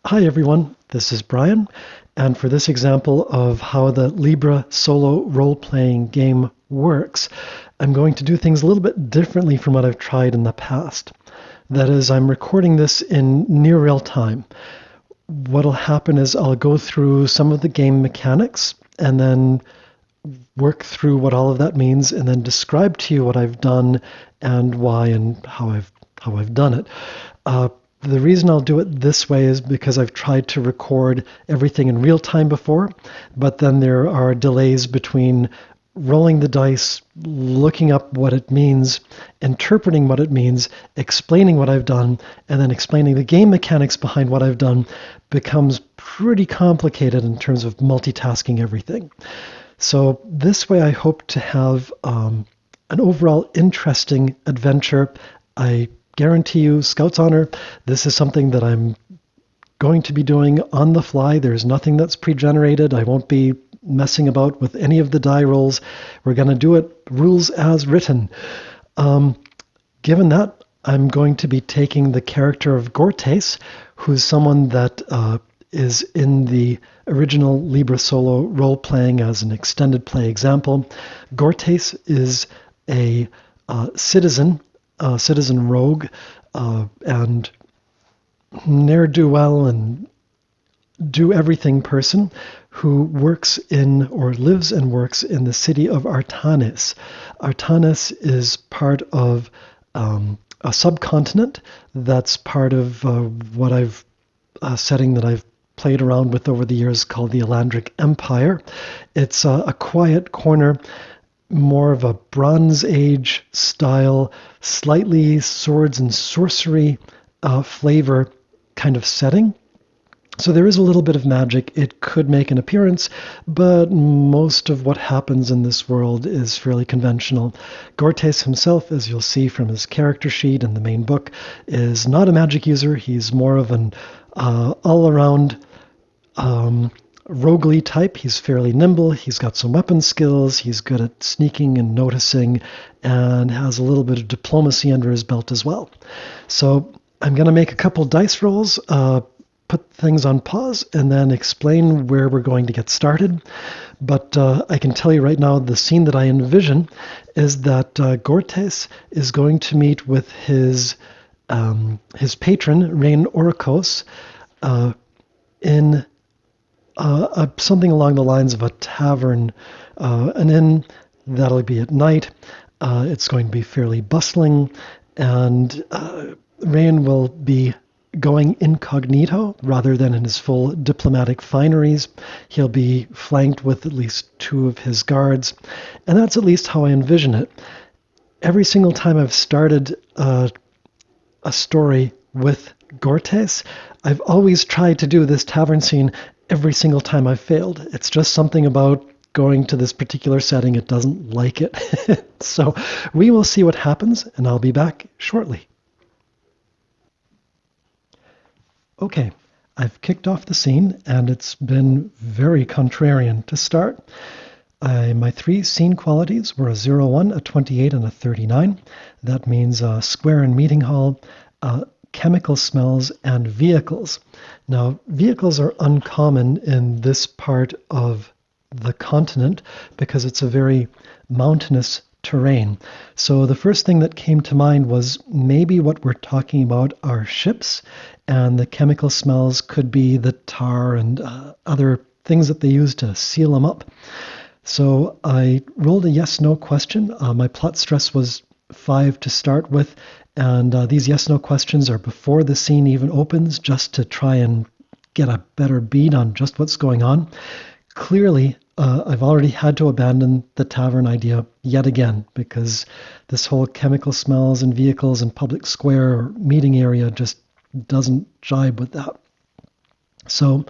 Hi everyone, this is Brian, and for this example of how the Libre Solo Role Playing game works, I'm going to do things a little bit differently from what I've tried in the past. That is, I'm recording this in near real time. What'll happen is I'll go through some of the game mechanics and then work through what all of that means and then describe to you what I've done and why and how I've done it. The reason I'll do it this way is because I've tried to record everything in real time before, but then there are delays between rolling the dice, looking up what it means, interpreting what it means, explaining what I've done, and then explaining the game mechanics behind what I've done becomes pretty complicated in terms of multitasking everything. So this way I hope to have an overall interesting adventure. I guarantee you, Scout's Honor, this is something that I'm going to be doing on the fly. There's nothing that's pre-generated. I won't be messing about with any of the die rolls. We're going to do it rules as written. Given that, I'm going to be taking the character of Gortais, who's someone that is in the original Libre Solo role-playing as an extended play example. Gortais is a citizen rogue, and ne'er-do-well and do-everything person who works in or lives and works in the city of Artanes. Artanes is part of a subcontinent that's part of what setting that I've played around with over the years called the Elandric Empire. It's a quiet corner, more of a Bronze Age style, slightly swords and sorcery flavor kind of setting. So there is a little bit of magic. It could make an appearance, but most of what happens in this world is fairly conventional. Gortais himself, as you'll see from his character sheet in the main book, is not a magic user. He's more of an all-around roguely type. He's fairly nimble. He's got some weapon skills. He's good at sneaking and noticing and has a little bit of diplomacy under his belt as well. So I'm going to make a couple dice rolls, put things on pause, and then explain where we're going to get started. But I can tell you right now, the scene that I envision is that Gortais is going to meet with his patron, Rain Orikos, in something along the lines of a tavern, an inn that'll be at night. It's going to be fairly bustling, and Rain will be going incognito rather than in his full diplomatic fineries. He'll be flanked with at least two of his guards, and that's at least how I envision it. Every single time I've started a story with Gortais, I've always tried to do this tavern scene. Every single time I've failed. It's just something about going to this particular setting. It doesn't like it. So we will see what happens, and I'll be back shortly. Okay, I've kicked off the scene, and it's been very contrarian to start. My three scene qualities were a 0-1, a 28, and a 39. That means square and meeting hall, chemical smells, and vehicles. Now, vehicles are uncommon in this part of the continent because it's a very mountainous terrain. So the first thing that came to mind was maybe what we're talking about are ships, and the chemical smells could be the tar and other things that they use to seal them up. So I rolled a yes-no question. My plot stress was 5 to start with, and these yes-no questions are before the scene even opens, just to try and get a better beat on just what's going on. Clearly, I've already had to abandon the tavern idea yet again, because this whole chemical smells and vehicles and public square or meeting area just doesn't jibe with that. So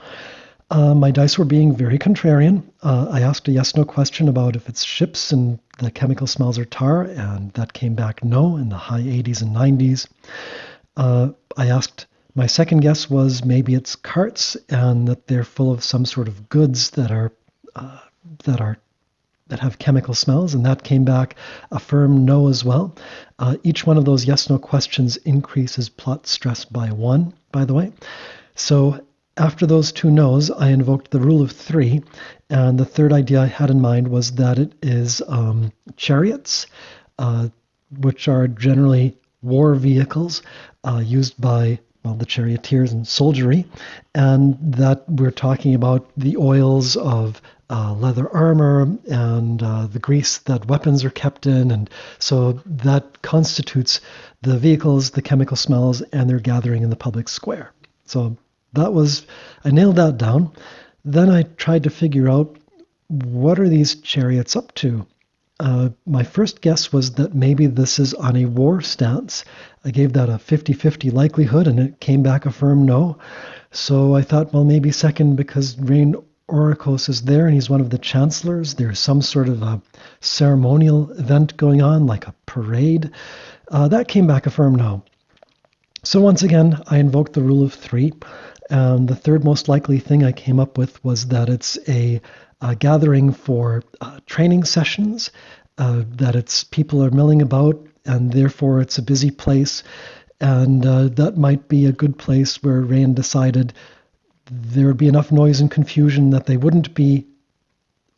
my dice were being very contrarian. I asked a yes-no question about if it's ships and the chemical smells are tar, and that came back no in the high 80s and 90s. I asked, my second guess was maybe it's carts and that they're full of some sort of goods that have chemical smells, and that came back a firm no as well. Each one of those yes-no questions increases plot stress by 1, by the way. So After those two no's, I invoked the rule of three, and the third idea I had in mind was that it is chariots, uh, which are generally war vehicles used by the charioteers and soldiery, and that we're talking about the oils of leather armor and the grease that weapons are kept in, and so that constitutes the vehicles, the chemical smells, and their gathering in the public square. So I nailed that down. Then I tried to figure out, what are these chariots up to? My first guess was that maybe this is on a war stance. I gave that a 50-50 likelihood, and it came back a firm no. So I thought, well, maybe second, because Reign Oracos is there and he's one of the chancellors. There's some sort of a ceremonial event going on, like a parade. That came back a firm no. So once again, I invoked the rule of three. And the third most likely thing I came up with was that it's a gathering for training sessions, that it's people are milling about, and therefore it's a busy place. And that might be a good place where Rain decided there would be enough noise and confusion that they wouldn't be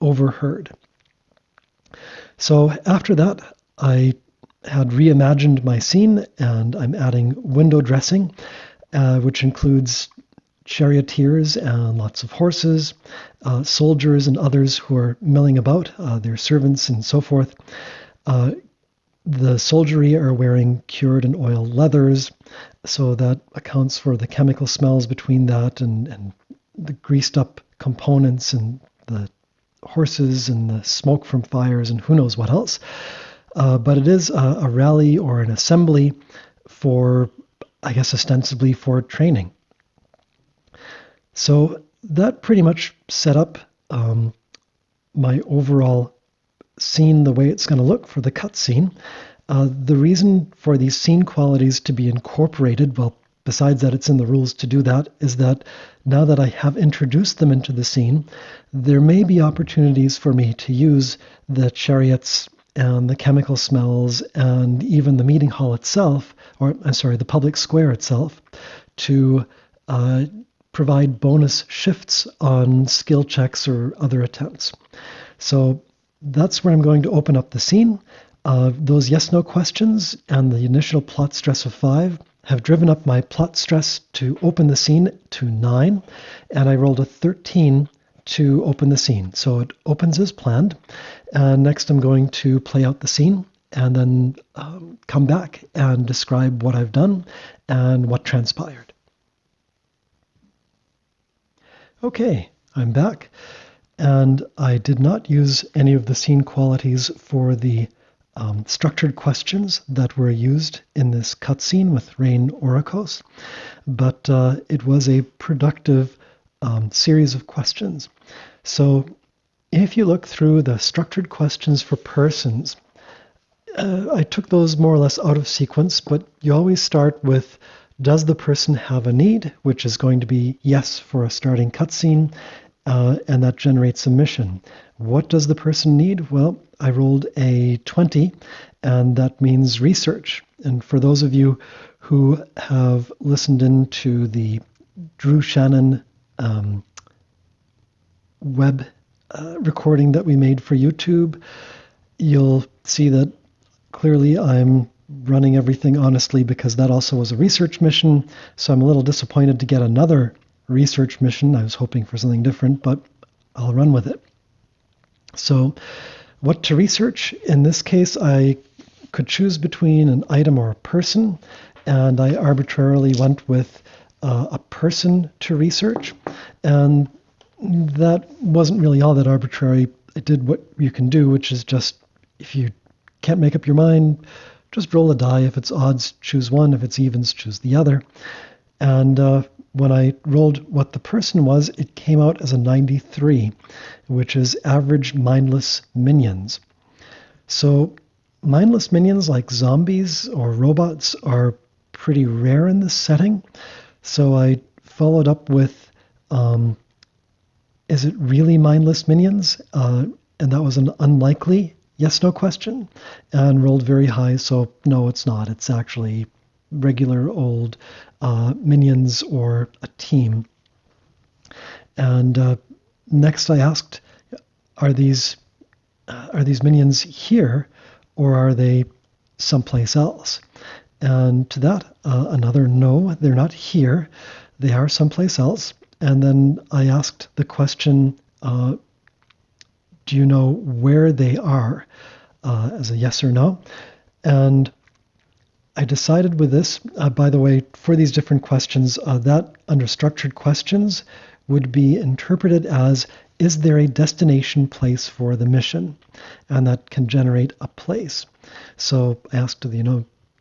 overheard. So after that, I had reimagined my scene, and I'm adding window dressing, which includes charioteers and lots of horses, soldiers and others who are milling about, their servants and so forth. The soldiery are wearing cured and oiled leathers, so that accounts for the chemical smells between that and the greased up components and the horses and the smoke from fires and who knows what else. But it is a rally or an assembly for, I guess, ostensibly for training. So that pretty much set up my overall scene, the way it's going to look for the cutscene. The reason for these scene qualities to be incorporated, well, besides that it's in the rules to do that, is that now that I have introduced them into the scene, there may be opportunities for me to use the chariots and the chemical smells and even the meeting hall itself, or I'm sorry, the public square itself, to provide bonus shifts on skill checks or other attempts. So that's where I'm going to open up the scene. Those yes-no questions and the initial plot stress of 5 have driven up my plot stress to open the scene to 9, and I rolled a 13 to open the scene. So it opens as planned. And next I'm going to play out the scene and then come back and describe what I've done and what transpired. Okay, I'm back, and I did not use any of the scene qualities for the structured questions that were used in this cutscene with Reign Oracos, but it was a productive series of questions. So if you look through the structured questions for persons, I took those more or less out of sequence, but you always start with, does the person have a need, which is going to be yes for a starting cutscene, and that generates a mission. What does the person need? Well, I rolled a 20, and that means research. And for those of you who have listened into the Drew Shannon web recording that we made for YouTube, you'll see that clearly I'm running everything honestly, because that also was a research mission. So I'm a little disappointed to get another research mission. I was hoping for something different, but I'll run with it. So what to research? In this case, I could choose between an item or a person, and I arbitrarily went with a person to research. And that wasn't really all that arbitrary. It did what you can do, which is just, if you can't make up your mind, just roll a die. If it's odds, choose one. If it's evens, choose the other. And when I rolled what the person was, it came out as a 93, which is average mindless minions. So mindless minions like zombies or robots are pretty rare in this setting. So I followed up with, is it really mindless minions? And that was an unlikely yes-no question, and rolled very high, so no, it's not. It's actually regular old minions or a team. And next I asked, are these minions here, or are they someplace else? And to that, another no, they're not here. They are someplace else. And then I asked the question, do you know where they are, as a yes or no? And I decided with this, by the way, for these different questions, that under structured questions would be interpreted as, is there a destination place for the mission? And that can generate a place. So I asked,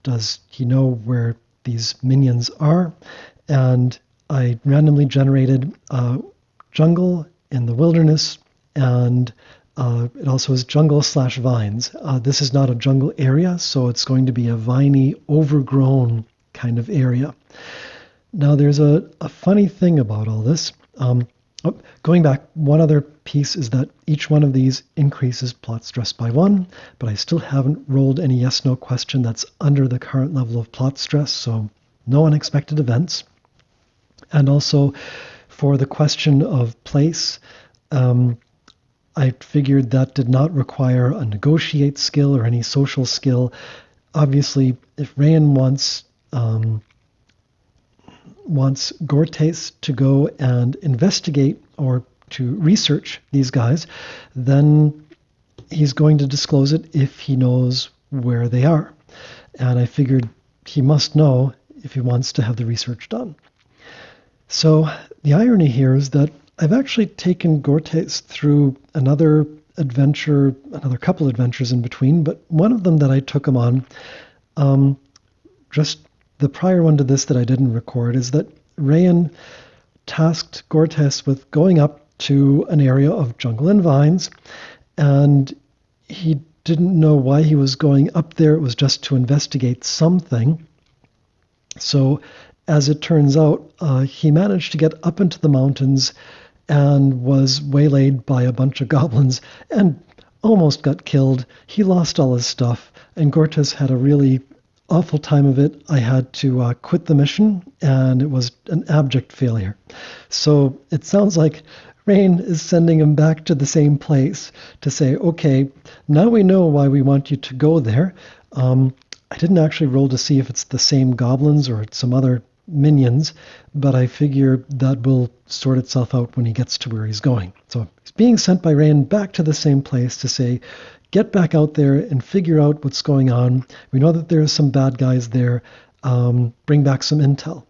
does he know where these minions are? And I randomly generated a jungle in the wilderness, and it also is jungle/vines. This is not a jungle area, so it's going to be a viney, overgrown kind of area. Now, there's a funny thing about all this. Going back, one other piece is that each one of these increases plot stress by 1, but I still haven't rolled any yes/no question that's under the current level of plot stress, so no unexpected events. And also, for the question of place, I figured that did not require a negotiate skill or any social skill. Obviously, if Rayan wants Gortais to go and investigate or to research these guys, then he's going to disclose it if he knows where they are. And I figured he must know if he wants to have the research done. So the irony here is that I've actually taken Gortais through another adventure, another couple adventures in between, but one of them that I took him on, just the prior one to this that I didn't record, is that Rayan tasked Gortais with going up to an area of jungle and vines, and he didn't know why he was going up there. It was just to investigate something. So as it turns out, he managed to get up into the mountains and was waylaid by a bunch of goblins and almost got killed. He lost all his stuff, and Gortais had a really awful time of it. I had to quit the mission, and it was an abject failure. So it sounds like Rain is sending him back to the same place to say, okay, now we know why we want you to go there. I didn't actually roll to see if it's the same goblins or some other minions, but I figure that will sort itself out when he gets to where he's going. So he's being sent by Rain back to the same place to say, get back out there and figure out what's going on. We know that there are some bad guys there. Bring back some intel.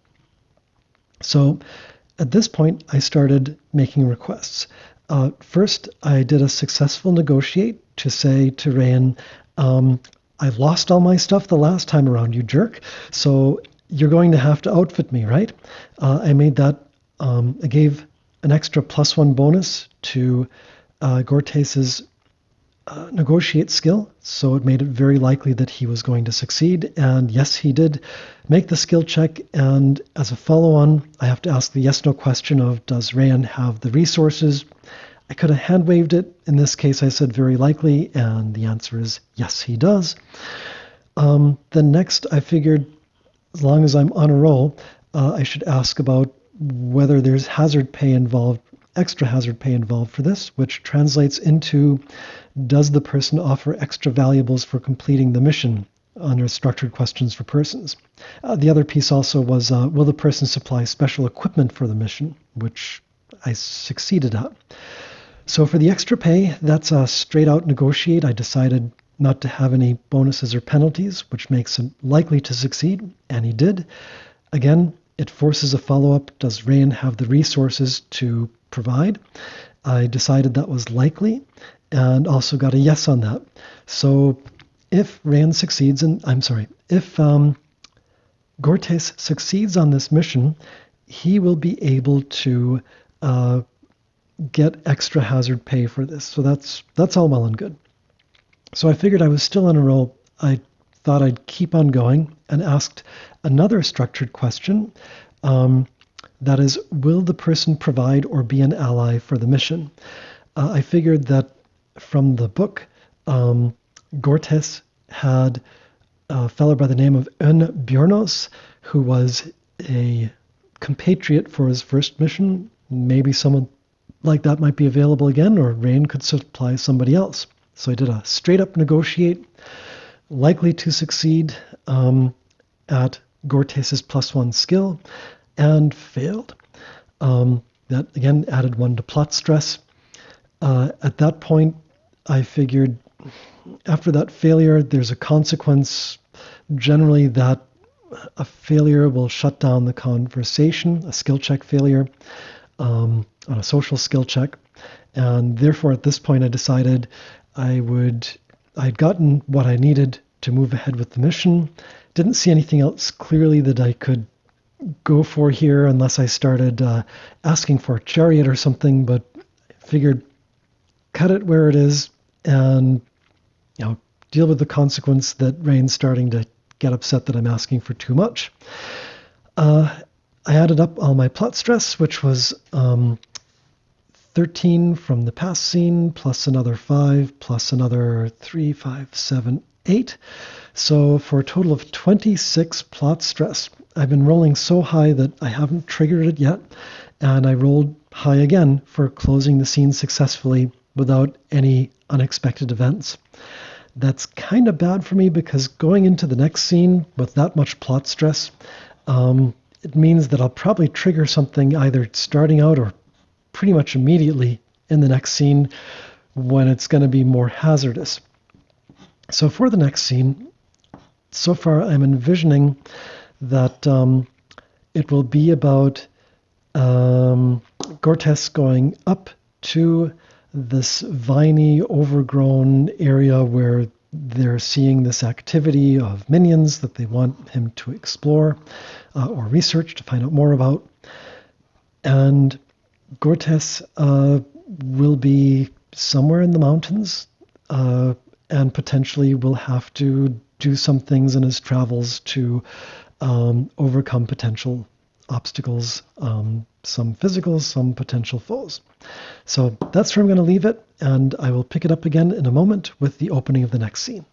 So at this point, I started making requests. First, I did a successful negotiate to say to Rain, I lost all my stuff the last time around, you jerk. So you're going to have to outfit me, right? I made that, I gave an extra +1 bonus to Gortais's negotiate skill, so it made it very likely that he was going to succeed. And yes, he did make the skill check. And as a follow-on, I have to ask the yes/no question of, does Rayan have the resources? I could have hand-waved it. In this case, I said very likely, and the answer is yes, he does. Then next, I figured, as long as I'm on a roll, I should ask about whether there's hazard pay involved, extra hazard pay involved for this, which translates into, does the person offer extra valuables for completing the mission under structured questions for persons? The other piece also was, will the person supply special equipment for the mission, which I succeeded at. So for the extra pay, that's a straight out negotiate. I decided not to have any bonuses or penalties, which makes him likely to succeed, and he did. Again, it forces a follow-up. Does Rayan have the resources to provide? I decided that was likely, and also got a yes on that. So if Rayan succeeds, if Gortais succeeds on this mission, he will be able to get extra hazard pay for this. So that's all well and good. So I figured I was still on a roll. I thought I'd keep on going and asked another structured question. That is, will the person provide or be an ally for the mission? I figured that from the book, Gortais had a fellow by the name of Bjornos, who was a compatriot for his first mission, maybe someone like that might be available again, or Rain could supply somebody else. So I did a straight up negotiate, likely to succeed at Gortais' +1 skill, and failed. That again added 1 to plot stress. At that point, I figured after that failure, there's a consequence. Generally, that a failure will shut down the conversation, a skill check failure on a social skill check. And therefore, at this point, I decided I'd gotten what I needed to move ahead with the mission. Didn't see anything else clearly that I could go for here unless I started asking for a chariot or something, but figured cut it where it is and deal with the consequence that Rain's starting to get upset that I'm asking for too much. I added up all my plot stress, which was 13 from the past scene, plus another 5, plus another 3, 5, 7, 8. So for a total of 26 plot stress. I've been rolling so high that I haven't triggered it yet, and I rolled high again for closing the scene successfully without any unexpected events. That's kind of bad for me because going into the next scene with that much plot stress, it means that I'll probably trigger something either starting out or pretty much immediately in the next scene when it's going to be more hazardous. So for the next scene, so far I'm envisioning that it will be about Gortais going up to this viney, overgrown area where they're seeing this activity of minions that they want him to explore or research to find out more about. And Gortais will be somewhere in the mountains and potentially will have to do some things in his travels to overcome potential obstacles, some physical, some potential foes. So that's where I'm going to leave it, and I will pick it up again in a moment with the opening of the next scene.